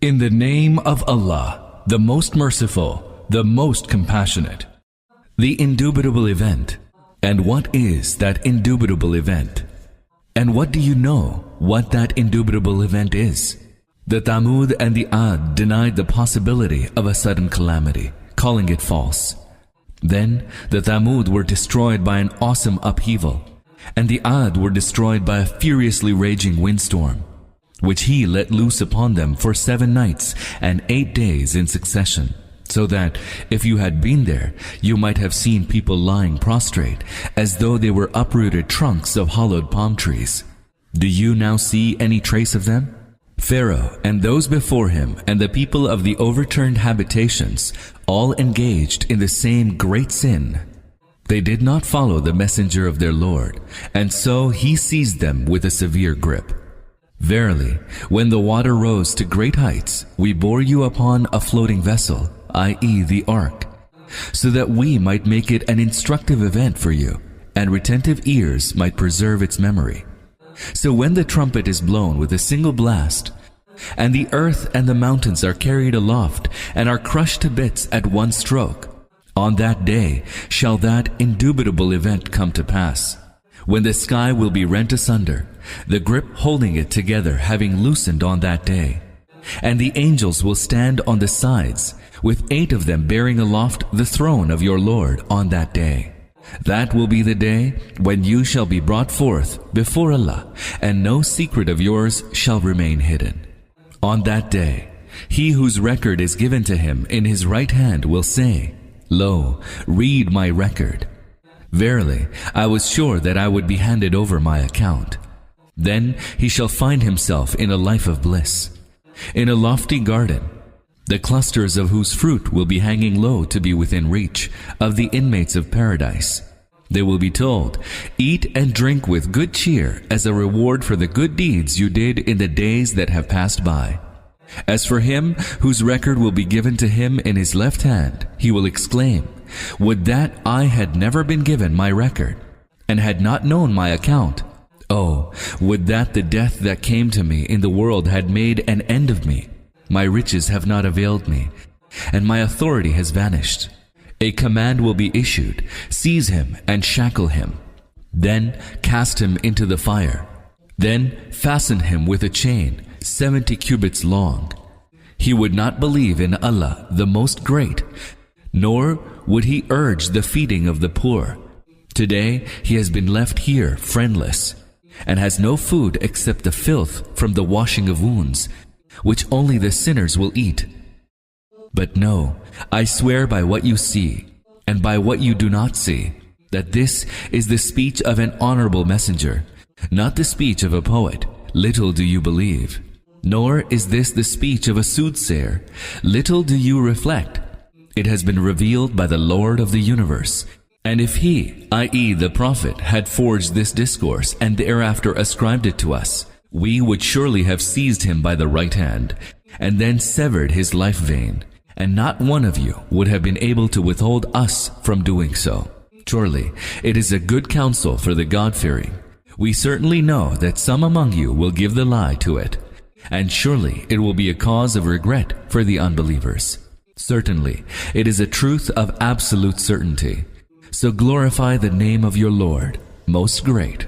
In the name of Allah, the most merciful, the most compassionate. The indubitable event. And what is that indubitable event? And what do you know what that indubitable event is? The Thamûd and the Ad denied the possibility of a sudden calamity, calling it false. Then the Thamûd were destroyed by an awesome upheaval, and the Ad were destroyed by a furiously raging windstorm, which he let loose upon them for 7 nights and 8 days in succession, so that if you had been there, you might have seen people lying prostrate, as though they were uprooted trunks of hollowed palm trees. Do you now see any trace of them? Pharaoh and those before him and the people of the overturned habitations all engaged in the same great sin. They did not follow the messenger of their Lord, and so he seized them with a severe grip. Verily, when the water rose to great heights, we bore you upon a floating vessel, i.e. the ark, so that we might make it an instructive event for you, and retentive ears might preserve its memory. So when the trumpet is blown with a single blast, and the earth and the mountains are carried aloft and are crushed to bits at one stroke, on that day shall that indubitable event come to pass, when the sky will be rent asunder, the grip holding it together having loosened on that day. And the angels will stand on the sides, with 8 of them bearing aloft the throne of your Lord on that day. That will be the day when you shall be brought forth before Allah, and no secret of yours shall remain hidden. On that day, he whose record is given to him in his right hand will say, Lo, read my record. Verily, I was sure that I would be handed over my account. Then he shall find himself in a life of bliss, in a lofty garden, the clusters of whose fruit will be hanging low to be within reach of the inmates of paradise. They will be told, Eat and drink with good cheer as a reward for the good deeds you did in the days that have passed by. As for him whose record will be given to him in his left hand, he will exclaim, Would that I had never been given my record, and had not known my account. Oh, would that the death that came to me in the world had made an end of me. My riches have not availed me, and my authority has vanished. A command will be issued, seize him and shackle him. Then cast him into the fire. Then fasten him with a chain 70 cubits long. He would not believe in Allah, the Most Great, nor would he urge the feeding of the poor. Today he has been left here friendless, and has no food except the filth from the washing of wounds, which only the sinners will eat. But no, I swear by what you see, and by what you do not see, that this is the speech of an honorable messenger, not the speech of a poet. Little do you believe. Nor is this the speech of a soothsayer. Little do you reflect. It has been revealed by the Lord of the universe. And if he, i.e. the Prophet, had forged this discourse and thereafter ascribed it to us, we would surely have seized him by the right hand, and then severed his life vein, and not one of you would have been able to withhold us from doing so. Surely it is a good counsel for the God-fearing. We certainly know that some among you will give the lie to it, and surely it will be a cause of regret for the unbelievers. Certainly it is a truth of absolute certainty. So glorify the name of your Lord, Most Great.